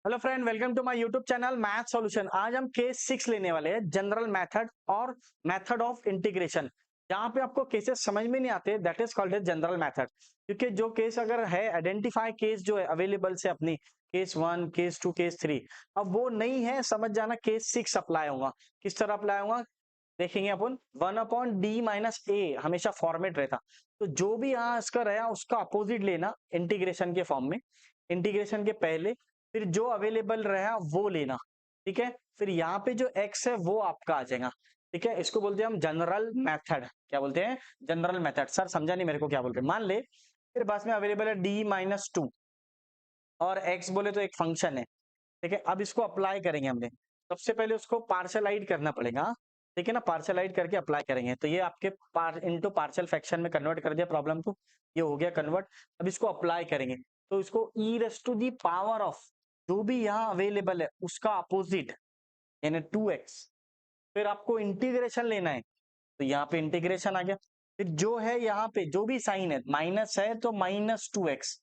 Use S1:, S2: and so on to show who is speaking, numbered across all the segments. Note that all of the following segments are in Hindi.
S1: Hello friend, welcome to my YouTube channel math solution. आज हम केस 6 लेने वाले हैं, जनरल मेथड और मेथड ऑफ इंटीग्रेशन। जहां पे आपको केसेस समझ में नहीं आते, that is called as general method. क्योंकि जो केस अगर है, आइडेंटिफाई केस जो है अवेलेबल से अपनी केस 1, केस 2, केस 3, अब वो नहीं है, समझ जाना केस 6 अप्लाई होगा। किस तरह अप्लाई होगा देखेंगे अपन। 1/d-a हमेशा फॉर्मेट रहता, तो जो भी यहाँ इसका रहा उसका अपोजिट लेना इंटीग्रेशन के फॉर्म में, इंटीग्रेशन के पहले, फिर जो अवेलेबल रहा वो लेना। ठीक है, फिर यहाँ पे जो x है वो आपका आ जाएगा। ठीक है, इसको बोलते हैं हम जनरल मेथड। क्या बोलते हैं? General method. सर समझा नहीं मेरे को क्या बोलते हैं। मान ले फिर पास में अवेलेबल है d-2 और x बोले तो एक फंक्शन है। ठीक है, अब इसको अप्लाई करेंगे हमने। सबसे पहले उसको पार्शलाइज करना पड़ेगा। ठीक है ना, पार्शलाइज करके अप्लाई करेंगे तो ये आपके इनटू पार्शियल फ्रैक्शन में कन्वर्ट कर दिया प्रॉब्लम को। ये हो गया कन्वर्ट। अब इसको अप्लाई करेंगे तो इसको e raise to the power of जो भी यहाँ अवेलेबल है उसका अपोजिट यानी 2x। फिर आपको इंटीग्रेशन लेना है तो यहाँ पे इंटीग्रेशन आ गया। फिर जो है यहाँ पे जो भी साइन है, माइनस है तो -2x।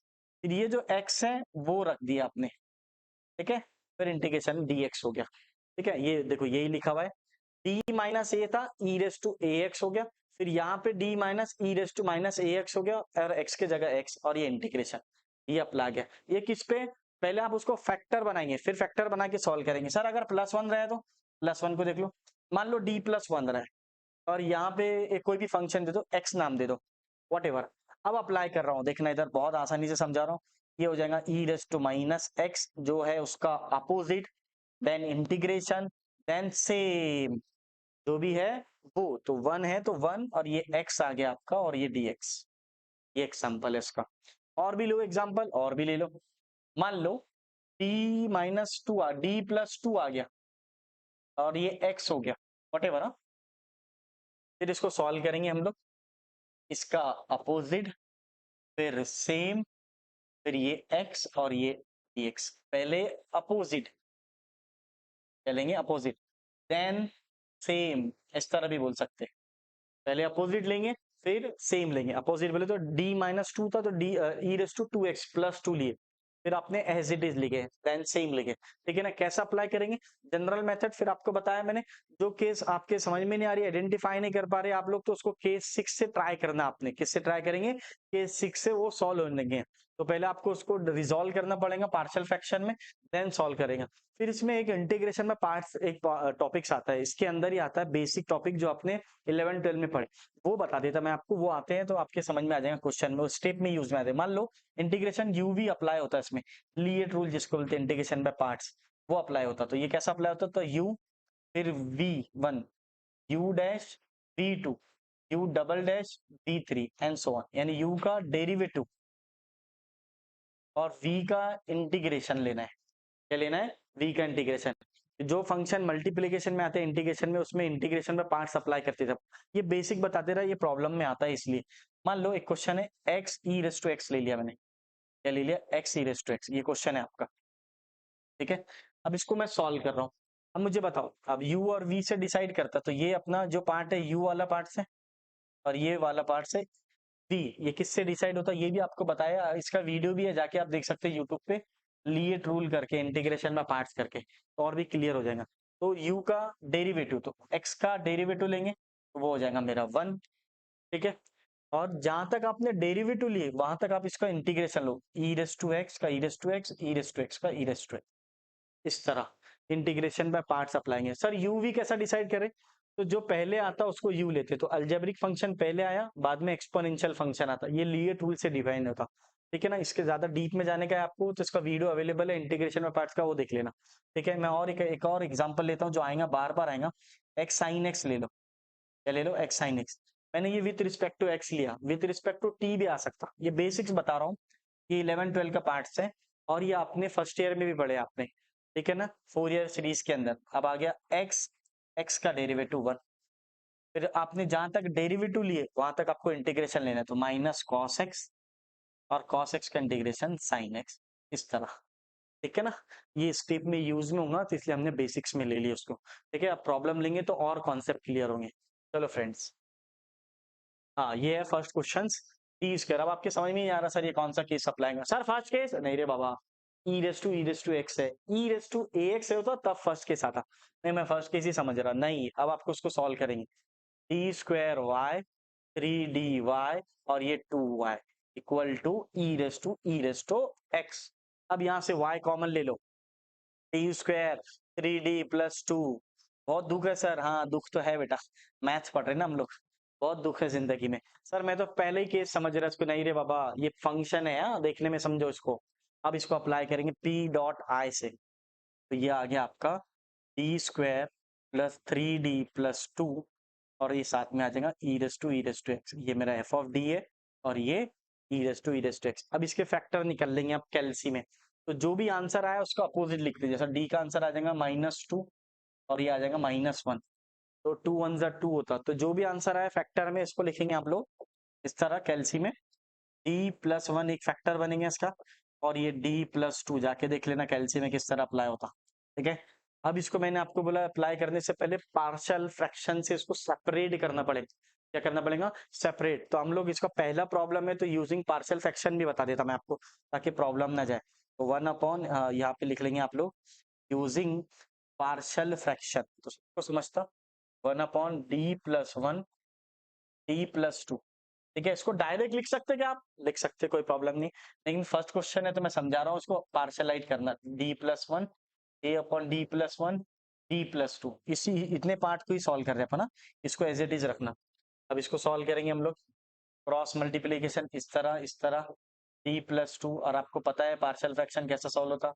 S1: फिर ये जो x है वो रख दिया आपने। ठीक है, फिर इंटीग्रेशन dx हो गया। ठीक है, ये देखो यही लिखा हुआ है। d-a था, e रेस टू ax हो गया। फिर यहाँ पे d minus e raise to minus ax हो गया और x के जगह x, और ये इंटीग्रेशन ये अप्लाई गया। ये किस पे? पहले आप उसको फैक्टर बनाएंगे, फिर फैक्टर बना के सॉल्व करेंगे। सर अगर +1 रहे तो +1 को देख लो। मान लो d+1 रहा है और यहाँ पे एक कोई भी फंक्शन दे दो, x नाम दे दो, वॉट एवर। अब अप्लाई कर रहा हूँ, देखना इधर बहुत आसानी से समझा रहा हूँ। ये हो जाएगा e raise to minus x जो है उसका opposite, then integration, then same जो भी है वो तो 1 है तो 1, और ये x आ गया आपका और ये dx। ये एग्जांपल है इसका। और भी लो एग्जांपल, और भी ले लो। मान लो d-2 d+2 आ गया और ये x हो गया, वट एवर। फिर इसको सॉल्व करेंगे हम लोग, इसका अपोजिट, फिर सेम, फिर ये x और ये dx। पहले अपोजिट चलेंगे, अपोजिट, देन सेम, इस तरह भी बोल सकते हैं। पहले अपोजिट लेंगे फिर सेम लेंगे। अपोजिट बोले तो d-2 था तो d e⁻²x+2 लिए, फिर आपने एज इट इज लिखे, देन सेम लिखे। ठीक है ना, कैसा अप्लाई करेंगे? General method. फिर आपको बताया मैंने, जो केस आपके समझ में नहीं आ रही, आइडेंटिफाई नहीं कर पा रहे आप लोग, तो उसको केस 6 से ट्राई करना। आपने किससे ट्राई करेंगे? केस 6 से वो सॉल्व होने लगे। तो पहले आपको उसको रिजोल्व करना पड़ेगा पार्शियल फ्रैक्शन में, देन सॉल्व करेगा। फिर इसमें एक इंटीग्रेशन में पार्ट्स एक टॉपिक्स आता है, इसके अंदर ही आता है बेसिक टॉपिक जो आपने 11-12 में पढ़े, वो बता देता मैं आपको। वो आते हैं तो आपके समझ में आ जाएगा, क्वेश्चन में स्टेप में यूज में आते हैं। मान लो इंटीग्रेशन यू भी अप्लाई होता है इसमें, लीएट रूल जिसको बोलते हैं इंटीग्रेशन बाय पार्ट्स, वो अप्लाई होता। तो ये कैसा अप्लाई होता? तो यू, फिर v1, u dash v2, u double dash v3 and so on. यानी u का डेरिवेटिव और v का इंटीग्रेशन लेना है। क्या लेना है? v का इंटीग्रेशन। जो फंक्शन मल्टीप्लिकेशन में आते हैं इंटीग्रेशन में, उसमें इंटीग्रेशन में पार्ट्स अप्लाई करते थे। ये बेसिक बताते रहा, ये प्रॉब्लम में आता है इसलिए। मान लो एक क्वेश्चन है, x e⁻x ले लिया मैंने। क्या ले लिया? x e⁻x, ये क्वेश्चन है आपका। ठीक है, अब इसको मैं सॉल्व कर रहा हूँ। अब मुझे बताओ, अब u और v से डिसाइड करता, तो ये अपना जो पार्ट है u वाला पार्ट से, और ये वाला पार्ट से v, ये किससे डिसाइड होता है ये भी आपको बताया। इसका वीडियो भी है, जाके आप देख सकते हैं यूट्यूब पे, लीएट रूल करके इंटीग्रेशन में पार्ट्स करके, तो और भी क्लियर हो जाएगा। तो u का डेरिवेटिव, तो x का डेरिवेटिव लेंगे तो वो हो जाएगा मेरा 1। ठीक है, और जहां तक आपने डेरिवेटिव लिए वहां तक आप इसका इंटीग्रेशन लो, e⁻x का e⁻x, e⁻x का e⁻x, इस तरह इंटीग्रेशन बाय पार्ट्स अप्लाएंगे। सर u v कैसा डिसाइड करें? तो जो पहले आता उसको u लेते, तो अलजेब्रिक फंक्शन पहले आया, बाद में एक्सपोनेंशियल फंक्शन आता, ये लीएट रूल से डिफाइन होता। ठीक है ना, इसके ज्यादा डीप में जाने का है आपको तो इसका वीडियो अवेलेबल है इंटीग्रेशन में पार्ट्स का, वो देख लेना। ठीक है, मैं और एक और एग्जांपल लेता हूँ जो आएगा, बार बार आएगा। x sin x ले लो। क्या ले लो? x sin x। मैंने ये विथ रिस्पेक्ट टू x लिया, विथ रिस्पेक्ट टू t भी आ सकता। ये बेसिक्स बता रहा हूँ, ये 11-12 का पार्ट्स है, और ये आपने फर्स्ट ईयर में भी पढ़े आपने। ठीक है ना, 4 ईयर सीरीज के अंदर। अब आ गया x का डेरिवेटिव 1। फिर आपने जहां तक डेरिवेटिव लिए वहां तक आपको इंटीग्रेशन लेना है, तो माइनस कॉस एक्स, और कॉस एक्स का इंटीग्रेशन साइन एक्स, इस तरह। ठीक है ना, ये स्टेप में यूज में होगा तो इसलिए हमने बेसिक्स में ले लिया उसको। ठीक है, अब प्रॉब्लम लेंगे तो और कॉन्सेप्ट क्लियर होंगे। चलो फ्रेंड्स, हाँ ये है फर्स्ट क्वेश्चन, टी स्क्वायर। अब आपके समझ में नहीं आ रहा सर ये कौन सा केस अप्लाई होगा? सर फर्स्ट केस नहीं रे बाबा, ई रेस टू एक्स है, e raise to A x है होता तब फर्स्ट केस आता। नहीं मैं फर्स्ट केस ही समझ रहा, नहीं अब आपको उसको सॉल्व करेंगे। डी स्क्वायर वाई 3dy और ये 2y equal to e raise to x. अब यहाँ से y कॉमन ले लो, डी स्क्वायर 3d+2। बहुत दुख है सर, हाँ दुख तो है बेटा, मैथ्स पढ़ रहे ना हम लोग, बहुत दुख है जिंदगी में। सर मैं तो पहले ही केस समझ रहा इसको, नहीं रे बाबा ये फंक्शन है, हाँ देखने में समझो इसको। अब इसको अप्लाई करेंगे p.i से, तो ये आ गया आपका डी स्क्वायर प्लस 3d+2 और ये साथ में आ जाएगा ई रेस टू एक्स। ये मेरा एफ ऑफ डी है और ये ई रेस टू एक्स। अब इसके फैक्टर निकल लेंगे आप कैलसी में, तो जो भी आंसर आया उसका अपोजिट लिख दीजिए। जैसा डी का आंसर आ जाएगा -2 और ये आ जाएगा -1, तो 2 1 जा 2 होता, तो जो भी आंसर आया फैक्टर में इसको लिखेंगे आप लोग इस तरह कैलसी में। d+1 एक फैक्टर बनेंगे इसका, और ये d+2 जाके देख लेना कैलसी में किस तरह अप्लाई होता। ठीक है, अब इसको मैंने आपको बोला अप्लाई करने से पहले पार्शियल फ्रैक्शन से इसको सेपरेट करना पड़ेगा। क्या करना पड़ेगा? सेपरेट। तो हम लोग इसका पहला प्रॉब्लम है तो यूजिंग पार्शियल फ्रैक्शन भी बता देता मैं आपको ताकि प्रॉब्लम ना जाए। तो 1/, यहाँ पे लिख लेंगे आप लोग यूजिंग पार्शियल फ्रैक्शन, तो सबको समझता 1/d+1 d+2। ठीक है, इसको डायरेक्ट लिख सकते क्या आप? लिख सकते, कोई प्रॉब्लम नहीं, लेकिन फर्स्ट क्वेश्चन है तो मैं समझा रहा हूँ इसको पार्शलाइज करना। d+1 a/d+1 d+2, इसी इतने पार्ट को ही सॉल्व कर रहे हैं अपन ना, इसको एज इट इज रखना। अब इसको सॉल्व करेंगे हम लोग, क्रॉस मल्टीप्लीकेशन इस तरह d+2, और आपको पता है पार्शियल फ्रैक्शन कैसा सॉल्व होता,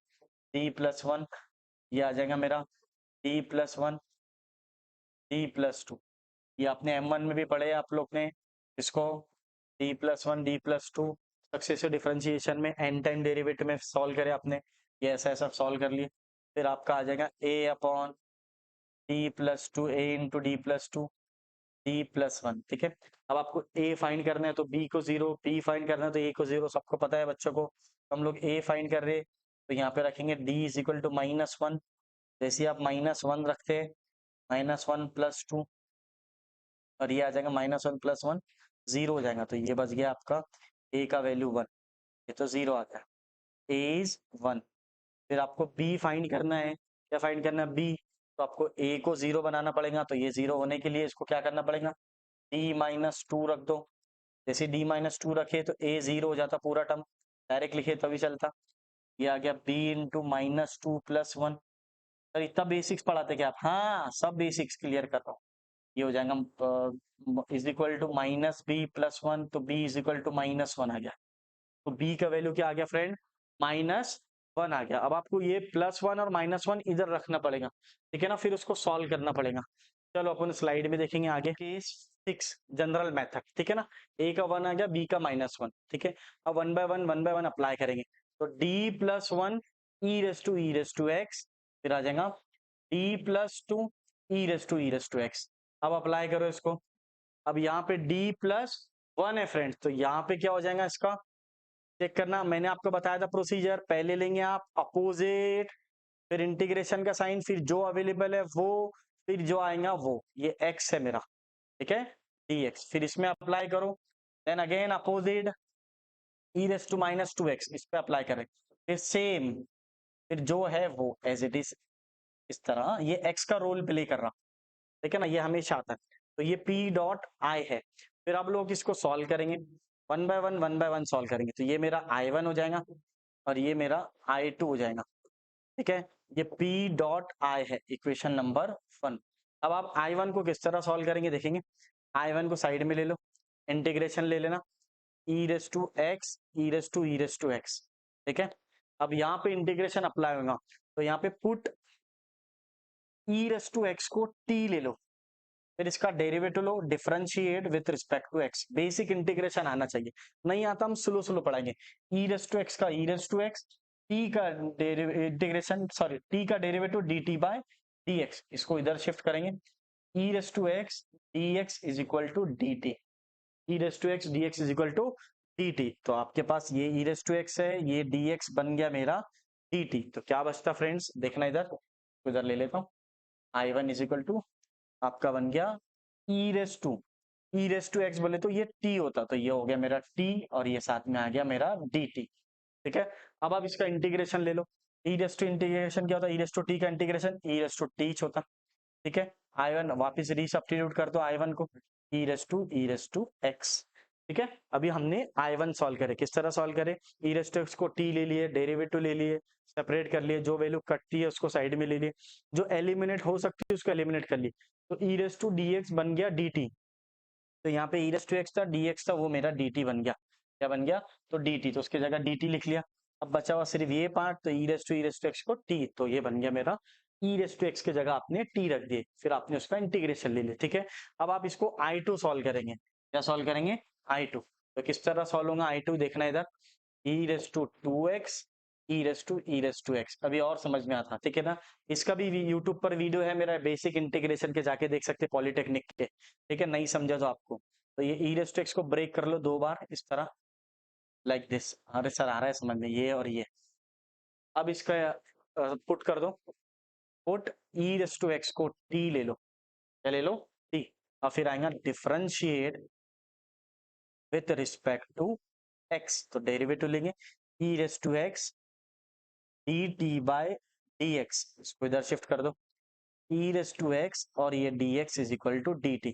S1: d+1 ये आ जाएगा मेरा d+1 d+2। ये आपने M1 में भी पढ़े आप लोग ने इसको, d+1 d+2 सक्सेसिव डिफरेंशिएशन में n टाइम डेरिवेटिव में सॉल्व करे आपने, ये ऐसा ऐसा सॉल्व कर लिए। फिर आपका आ जाएगा a/d+2 a × d+2 d+1। ठीक है, अब आपको a फाइंड करना है तो b को 0, b फाइंड करना है तो a को 0, सबको पता है बच्चों को। हम लोग a फाइंड कर रहे तो यहाँ पे रखेंगे d = -1, जैसे आप -1 रखते हैं -1+2 और ये आ जाएगा -1+1 0 हो जाएगा, तो ये बच गया आपका a का वैल्यू 1, ये तो 0 आ गया, a इज 1। फिर आपको b फाइंड करना है, क्या फाइंड करना है b, तो आपको a को 0 बनाना पड़ेगा, तो ये 0 होने के लिए इसको क्या करना पड़ेगा, d-2 रख दो। जैसे d-2 रखे तो a 0 हो जाता पूरा टर्म, डायरेक्ट लिखे तभी चलता। ये आ गया b × -2+1। सर इतना बेसिक्स पढ़ाते क्या आप? हाँ सब बेसिक्स क्लियर कर रहा हूँ। ये हो जाएगा (b+1), तो b (-1) आ गया, तो b का वैल्यू क्या आ गया फ्रेंड, -1 आ गया। अब आपको ये +1 और -1 इधर रखना पड़ेगा, ठीक है ना, फिर उसको सॉल्व करना पड़ेगा। चलो अपन स्लाइड में देखेंगे आगे। केस 6 जनरल मेथड, ठीक है ना, a का 1 आ गया, b का -1, ठीक है। अब 1/1 अप्लाई करेंगे, तो d+1 e⁻x, फिर आ जाएगा d+2 e⁻x। अब अप्लाई करो इसको। अब यहाँ पे d+1 है फ्रेंड्स, तो यहाँ पे क्या हो जाएगा इसका चेक करना। मैंने आपको बताया था प्रोसीजर, पहले लेंगे आप अपोजिट, फिर इंटीग्रेशन का साइन, फिर जो अवेलेबल है वो, फिर जो आएगा वो, ये x है मेरा, ठीक है, dx, फिर इसमें अप्लाई करो, देन अगेन अपोजिट e⁻²x, इस पे अप्लाई करें, फिर सेम, फिर जो है वो एज इट इज, इस तरह ये x का रोल प्ले कर रहा, ठीक है ना, ये हमेशा आता है। तो ये p.i है। फिर आप लोग इसको सॉल्व करेंगे 1/1 सॉल्व करेंगे, तो ये मेरा i1 हो जाएगा और ये मेरा i2 हो जाएगा, ठीक है। ये p.i है, इक्वेशन नंबर 1। अब आप i1 को किस तरह सॉल्व करेंगे देखेंगे। i1 को साइड में ले लो, इंटीग्रेशन ले लेना, e⁻x, ठीक है। अब यहाँ पे इंटीग्रेशन अप्लाई होगा, तो यहाँ पे पुट e⁻x को t ले लो, फिर इसका डेरिवेटिव लो, differentiate with respect to x। Basic integration आना चाहिए, नहीं आता हम स्लो स्लो पढ़ाएंगे। e⁻x का e⁻x, t का इंटीग्रेशन, सॉरी t का डेरिवेटिव dt/dx, इसको इधर शिफ्ट करेंगे, e⁻x dx is equal to dt, e⁻x dx is equal to dt। तो आपके पास ये e⁻x है, ये dx बन गया मेरा dt। तो क्या बचता फ्रेंड्स देखना, इधर ले लेता हूँ, i1 इज इक्वल टू आपका बन गया e⁻x बोले तो ये t होता, तो ये हो गया मेरा t और ये साथ में आ गया मेरा dt, ठीक है। अब आप इसका इंटीग्रेशन ले लो, ई रेस टू इंटीग्रेशन क्या होता है, ई रेस टू टी का integration e raise to t होता, ठीक है। आई1 वापिस रीसब्स्टिट्यूट कर दो आई1 को, ई रेस टू एक्स, ठीक है। अभी हमने आई1 सॉल्व करे, किस तरह सॉल्व करे, ई रेस टू एक्स को टी ले लिए, डेरिवेटिव ले लिए, सेपरेट कर लिए, जो वैल्यू कटती है उसको साइड में ले लिए, जो एलिमिनेट हो सकती है उसको एलिमिनेट कर ली, तो e raise to D x बन गया डी टी। तो यहाँ पे ई रेस टू एक्स था, डी एक्स था, वो मेरा डी टी बन गया, क्या बन गया, तो डी टी, तो उसकी जगह डी टी लिख लिया। अब बचा हुआ सिर्फ ये पार्ट, तो ई रेस टू एक्स को टी, तो ये बन गया मेरा ई रेस टू एक्स की जगह आपने टी रख दिए, फिर आपने उसका इंटीग्रेशन ले लिया, ठीक है। अब आप इसको I2 सॉल्व करेंगे, क्या सॉल्व करेंगे, I2। तो किस तरह सॉल्व होगा I2, देखना इधर, e raise to 2x, e raise to x, अभी और समझ में आता, ठीक है ना। इसका भी यूट्यूब पर वीडियो है मेरा बेसिक इंटीग्रेशन के, जाके देख सकते पॉलिटेक्निक के, ठीक है, नहीं समझा तो आपको। तो ये ई रेस टू एक्स को ब्रेक कर लो 2 बार इस तरह, लाइक दिस, अरे सर आ रहा है समझ में, ये और ये। अब इसका पुट कर दो, put e raise to x को टी ले लो, क्या ले लो, टी, और फिर आएगा differentiate with respect to x, तो डेरिवेटिव लेंगे e raise to x d t by d x, इसको इधर शिफ्ट कर दो, ई रेस टू एक्स और ये d x is equal to d t,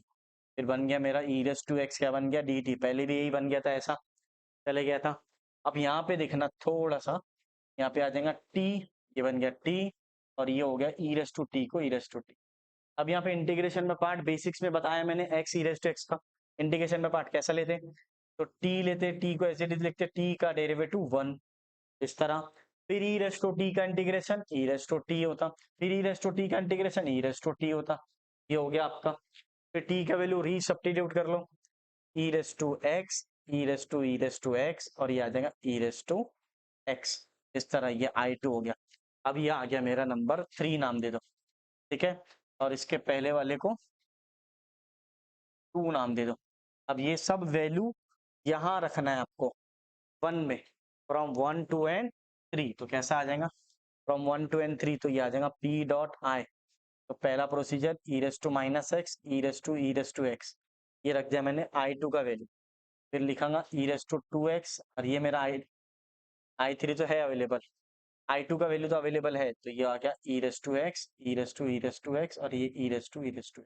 S1: फिर बन गया मेरा ई रेस टू एक्स क्या बन गया, डी टी, पहले भी यही बन गया था, ऐसा चले गया था। अब यहाँ पे देखना थोड़ा सा, यहाँ पे आ जाएगा टी, ये बन गया टी, और ये हो गया ई रेस टू टी को ई रेस टू टी। अब यहाँ पे इंटीग्रेशन में पार्ट बेसिक्स में बताया मैंने, x e raise to x का इंटीग्रेशन में पार्ट कैसा लेते, तो टी लेते, टी को ऐसे लिखते, टी का डेरिवेटिव 1 इस तरह, फिर ई रेस टू टी का integration e raise to t होता, फिर ई रेस टू टी का integration e raise to t होता, ये हो गया आपका। फिर टी का वैल्यू री सब्स्टिट्यूट कर लो, e raise to x, e raise to x, और ये आ जाएगा ई रेस टू एक्स, इस तरह ये I2 हो गया। अब ये आ गया मेरा नंबर 3 नाम दे दो, ठीक है, और इसके पहले वाले को 2 नाम दे दो। अब ये सब वैल्यू यहाँ रखना है आपको 1 में, फ्रॉम 1 टू एन 3, तो कैसा आ जाएगा, फ्रॉम 1 टू एन 3, तो ये आ जाएगा P डॉट आई। तो पहला procedure e raise to minus x, e raise to x, ये रख दिया मैंने I2 का वैल्यू, फिर लिखांगा ई रेस टू 2x, और ये मेरा I3 तो है अवेलेबल, I2 का वैल्यू तो अवेलेबल है, तो ये आ गया e raise to x, e raise to x, और ये ई रेस टू।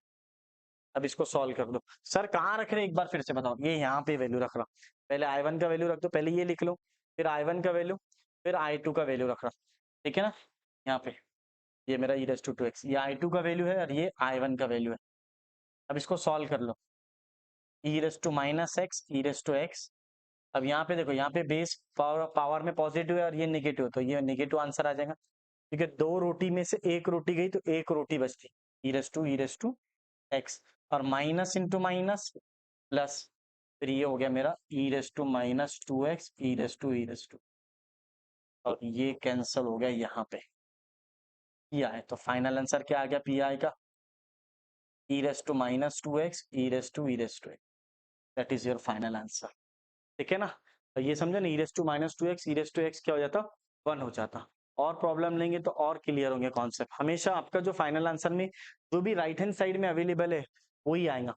S1: अब इसको सॉल्व कर दो, सर कहाँ रख रहे हैं एक बार फिर से बताओ, ये यहाँ पे वैल्यू रख रहा हूँ, पहले I1 का वैल्यू रख दो, पहले ये लिख लो, फिर I1 का वैल्यू, फिर I2 का वैल्यू रख रहा हूँ, ठीक है ना। यहाँ पे ये मेरा ई रेस टू एक्स, ये I2 का वैल्यू है और ये I1 का वैल्यू है। अब इसको सॉल्व कर लो, e raise to minus x, e raise to x. अब यहाँ पे देखो, यहाँ पे बेस पावर में पॉजिटिव है और ये नेगेटिव है, तो ये नेगेटिव आंसर आ जाएगा, ठीक है। 2 रोटी में से 1 रोटी गई तो 1 रोटी बचती, ई रेस टू एक्स, और माइनस इंटू माइनस प्लस, फिर ये हो गया मेरा e raise to minus 2x, e raise to, और ये कैंसल हो गया यहाँ पे, पी आई, तो फाइनल आंसर क्या आ गया पी आई का, e raise to minus 2x, e raise to x, that is your final answer, ठीक है ना। तो ये समझे ना, e raise to minus 2x, e raise to x क्या हो जाता, 1 हो जाता। और प्रॉब्लम लेंगे तो और क्लियर होंगे कॉन्सेप्ट, हमेशा आपका जो फाइनल आंसर में जो भी राइट हैंड साइड में अवेलेबल है वही आएगा,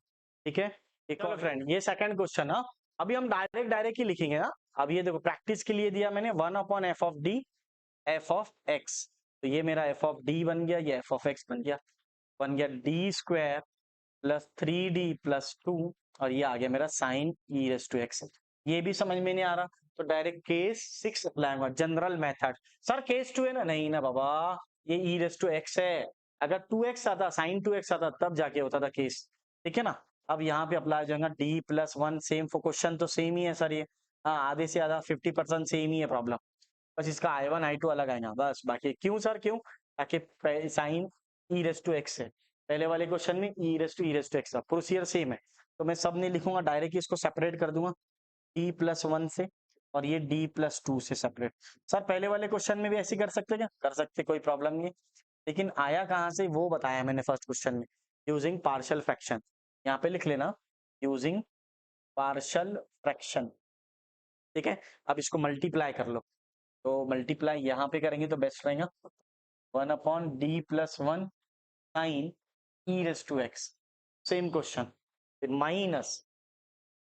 S1: ठीक है। एक और फ्रेंड, ये सेकंड क्वेश्चन है, अभी हम डायरेक्ट ही लिखेंगे ना। अब ये देखो प्रैक्टिस के लिए दिया मैंने 1 upon F of D, F of x, तो ये मेरा एफ ऑफ डी बन गया, ये एफ ऑफ एक्स बन गया D square plus 3d plus 2, और ये आ गया मेरा sine e raise to x. ये भी समझ में नहीं आ रहा तो डायरेक्ट केस 6 अप्लाई होगा, जनरल मेथड। सर केस 2 है ना, नहीं ना बाबा, ये ई रेस टू एक्स है, अगर 2x आता, साइन 2x आता तब जाके होता था केस, ठीक है ना। अब यहाँ पे अप्लाई हो जाएगा D plus 1, same for question तो सेम ही है सर ये, हाँ आधे से आधा 50% सेम ही है प्रॉब्लम, बस इसका I1 I2 अलग आएगा बस, बाकी क्यों सर क्यों, ताकि sine e raise to x है, पहले वाले क्वेश्चन में ई रेस टू एक्स था, प्रोसीजर सेम है, तो मैं सब नहीं लिखूंगा, डायरेक्ट इसको सेपरेट कर दूंगा डी प्लस 1 से, और ये डी प्लस 2 से सेपरेट। सर पहले वाले क्वेश्चन में भी ऐसे कर सकते क्या, कर सकते, कोई प्रॉब्लम नहीं है, लेकिन आया कहाँ से वो बताया मैंने फर्स्ट क्वेश्चन में, यूजिंग पार्शियल फ्रैक्शन, यहाँ पे लिख लेना यूजिंग पार्शियल फ्रैक्शन, ठीक है। अब इसको मल्टीप्लाई कर लो, तो मल्टीप्लाई यहाँ पे करेंगे तो बेस्ट रहेगा, 1 upon D plus 1 sine e raise to x, same question, फिर minus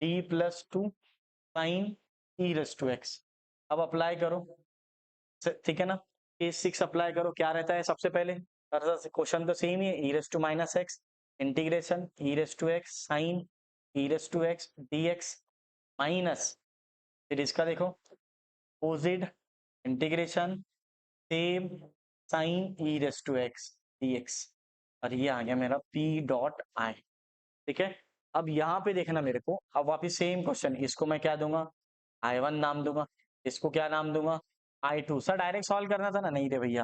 S1: D plus 2 sine e raise to x. अब अप्लाई करो, ठीक है ना। केस 6 अप्लाई करो, क्या रहता है सबसे पहले, क्वेश्चन तो सेम ही है, e raise to minus x integration e raise to x sine e raise to x d x minus, फिर इसका देखो पोजिड integration same sine e raise to x d x, और ये आ गया मेरा पी डॉट आई, ठीक है। अब यहाँ पे देखना मेरे को, अब वापिस सेम क्वेश्चन, इसको मैं क्या दूंगा, I1 नाम दूंगा, इसको क्या नाम दूंगा, I2। सर डायरेक्ट सॉल्व करना था ना, नहीं रे भैया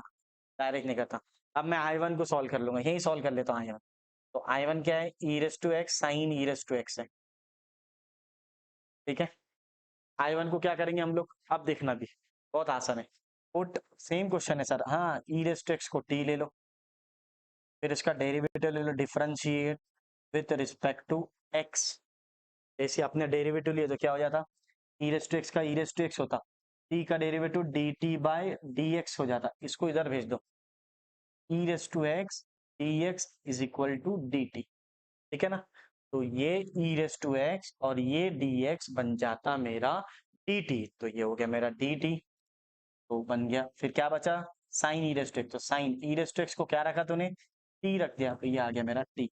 S1: डायरेक्ट नहीं करता, अब मैं I1 को सॉल्व कर लूंगा, यही सॉल्व कर लेता हूँ I1। तो I1 क्या है, e raise to x sine e raise to x है, ठीक है। I1 को क्या करेंगे हम लोग, अब देखना भी बहुत आसान है, पुट सेम क्वेश्चन है सर, हाँ ई रेस टू एक्स को टी ले लो, फिर इसका डेरिवेटिव ले लो, differentiate with respect to x, जैसे आपने डेरिवेटिव लिया तो क्या हो जाता, ई रेस टू एक्स का ई रेस टू एक्स होता, टी का derivative d t by d x हो जाता, इसको इधर भेज दो, e raise to x d x is equal to d t, ठीक है ना। तो ये ई रेस टू एक्स और ये डी एक्स बन जाता मेरा डी टी, तो ये हो गया मेरा डी टी, तो बन गया, फिर क्या बचा, sine e raise to x, तो sine e raise to x को क्या रखा तूने, टी रख दिया, तो ये आ गया मेरा टी,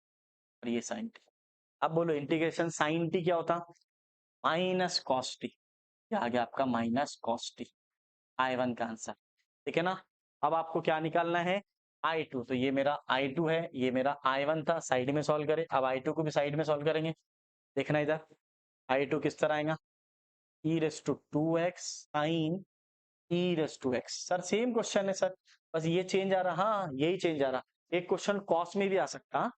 S1: और ये साइन टी। अब बोलो इंटीग्रेशन साइन टी क्या होता, माइनस कॉस टी, क्या आ गया आपका माइनस कॉस टी, I1 का आंसर, ठीक है ना। अब आपको क्या निकालना है, I2, तो ये मेरा I2 है, ये मेरा I1 था, साइड में सॉल्व करें, अब I2 को भी साइड में सॉल्व करेंगे, देखना इधर I2 किस तरह आएगा, e raise to two x sine e raise to x, sir same question है सर, बस ये चेंज आ रहा, हाँ यही चेंज आ रहा, एक क्वेश्चन कॉस में भी आ सकता,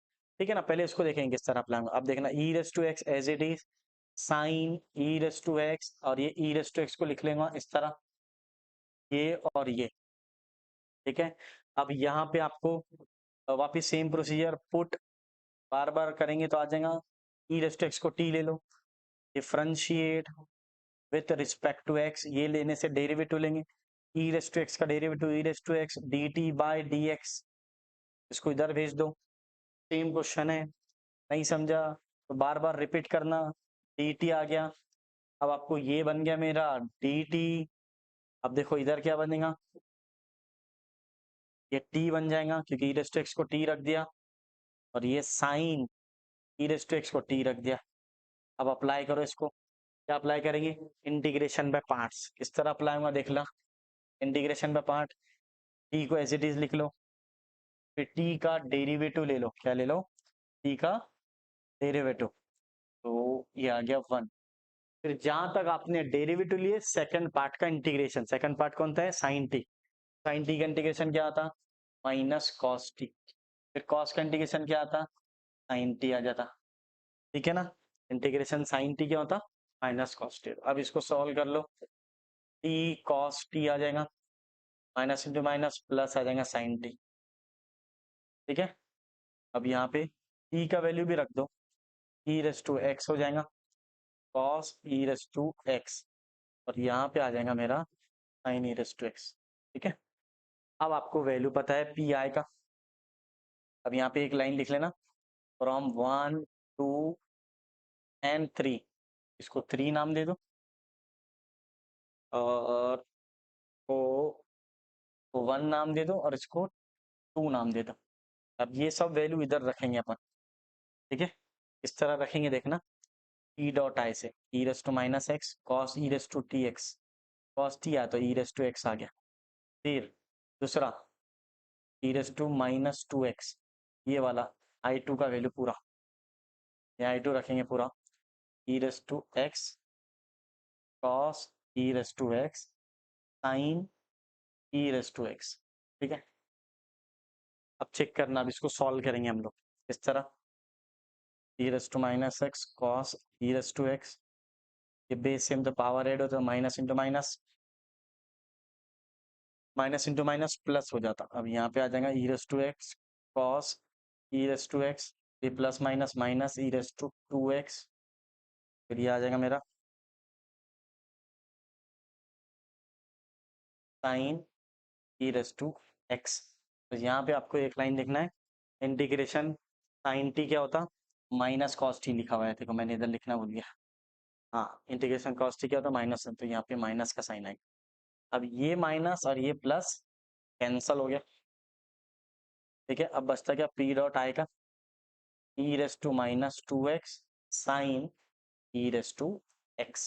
S1: ठीक है ना। पहले इसको देखेंगे किस तरह अप्लाई, अब देखना e raise to x as it is sine e raise to x, और ये ई रेस टू एक्स को लिख लेंगे इस तरह, ये और ये, ठीक है। अब यहाँ पे आपको वापिस सेम प्रोसीजर, पुट बार बार करेंगे तो आ जाएगा, ई रेस टू एक्स को टी ले लो, differentiate with respect to x, ये लेने से डेरिवेटिव लेंगे, ई रेस टू एक्स का derivative e raise to x d t by d x, इसको इधर भेज दो, सेम क्वेश्चन है, नहीं समझा तो बार बार रिपीट करना, डी टी आ गया, अब आपको ये बन गया मेरा डी टी, अब देखो इधर क्या बनेगा, ये टी बन जाएगा क्योंकि ई रेस टू एक्स को टी रख दिया, और ये sine e raise to x को टी रख दिया। अब अप्लाई करो इसको, क्या अप्लाई करेंगे, इंटीग्रेशन बाय पार्ट्स, किस तरह अप्लाई होगा देख लो, इंटीग्रेशन बाय पार्ट, टी को एज इट इज लिख लो, फिर टी का डेरिवेटिव ले लो, क्या ले लो, टी का डेरिवेटिव, तो ये आ गया 1, फिर जहां तक आपने डेरिवेटिव लिए सेकंड पार्ट का इंटीग्रेशन, सेकंड पार्ट कौन था है साइन टी, साइन टी का इंटीग्रेशन क्या आता, माइनस कॉस टी, फिर कॉस का इंटीग्रेशन क्या आता, साइन टी आ जाता, ठीक है ना। इंटीग्रेशन साइन टी क्या होता, माइनस कॉस टी, अब इसको सॉल्व कर लो, टी कॉस टी आ जाएगा, माइनस इंटू माइनस प्लस आ जाएगा साइन टी, ठीक है। अब यहाँ पे टी का वैल्यू भी रख दो, ई रेस टू एक्स हो जाएगा, cos e raise to x, और यहाँ पे आ जाएगा मेरा sine e raise to x, ठीक है। अब आपको वैल्यू पता है पी आई का, अब यहाँ पे एक लाइन लिख लेना, फ्रॉम 1 2 एंड 3, इसको 3 नाम दे दो, और को 1 नाम दे दो, और इसको 2 नाम दे दो। अब ये सब वैल्यू इधर रखेंगे अपन, ठीक है, इस तरह रखेंगे, देखना ई डॉट आई से e raise to minus x cos e raise to t x, cos t आया तो ई रेस टू एक्स आ गया, फिर दूसरा e raise to minus two x, ये वाला आई टू का वैल्यू पूरा, ये आई टू रखेंगे पूरा, e raise to x cos e raise to x sine e raise to x, ठीक है। अब चेक करना, अब इसको सॉल्व करेंगे हम लोग इस तरह, e raise to minus x cos e raise to x, ये बेस सेम तो पावर ऐड हो तो minus into minus, minus into minus plus हो जाता, अब यहाँ पे आ जाएगा e raise to x cos e raise to x, ये plus minus minus e raise to two x, फिर ये आ जाएगा मेरा sine e raise to x. तो यहाँ पे आपको एक लाइन लिखना है, इंटीग्रेशन साइन टी क्या होता, माइनस कॉस टी लिखा हुआ है, देखो मैंने इधर लिखना भूल गया, हाँ इंटीग्रेशन कॉस टी क्या होता माइनस, तो यहाँ पे माइनस का साइन आएगा, अब ये माइनस और ये प्लस कैंसल हो गया, ठीक है। अब बचता क्या, पी डॉट आएगा e raise to minus 2x sine e raise to x,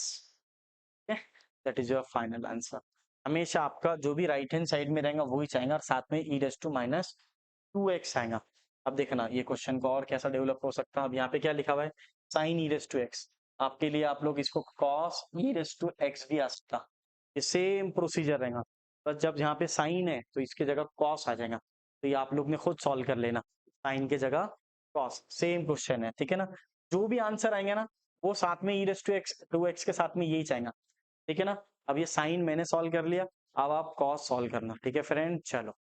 S1: that is your final answer. हमेशा आपका जो भी राइट हैंड साइड में रहेगा वही चाहेगा और साथ में e raise to minus 2x आएगा। अब देखना ये क्वेश्चन को और कैसा डेवलप हो सकता है। अब यहाँ पे क्या लिखा हुआ है, sine e raise to x, आपके लिए आप लोग इसको cos e raise to x भी आ सकता, ये सेम प्रोसीजर रहेगा। बस जब यहाँ पे साइन है तो इसके जगह कॉस आ जाएगा, तो ये आप लोग ने खुद सॉल्व कर लेना, साइन के जगह कॉस, सेम क्वेश्चन है, ठीक है ना। जो भी आंसर आएंगे ना वो साथ में e raise to x 2x के साथ में यही चाहेगा, ठीक है ना। अब ये साइन मैंने सॉल्व कर लिया, अब आप कॉस सॉल्व करना, ठीक है फ्रेंड। चलो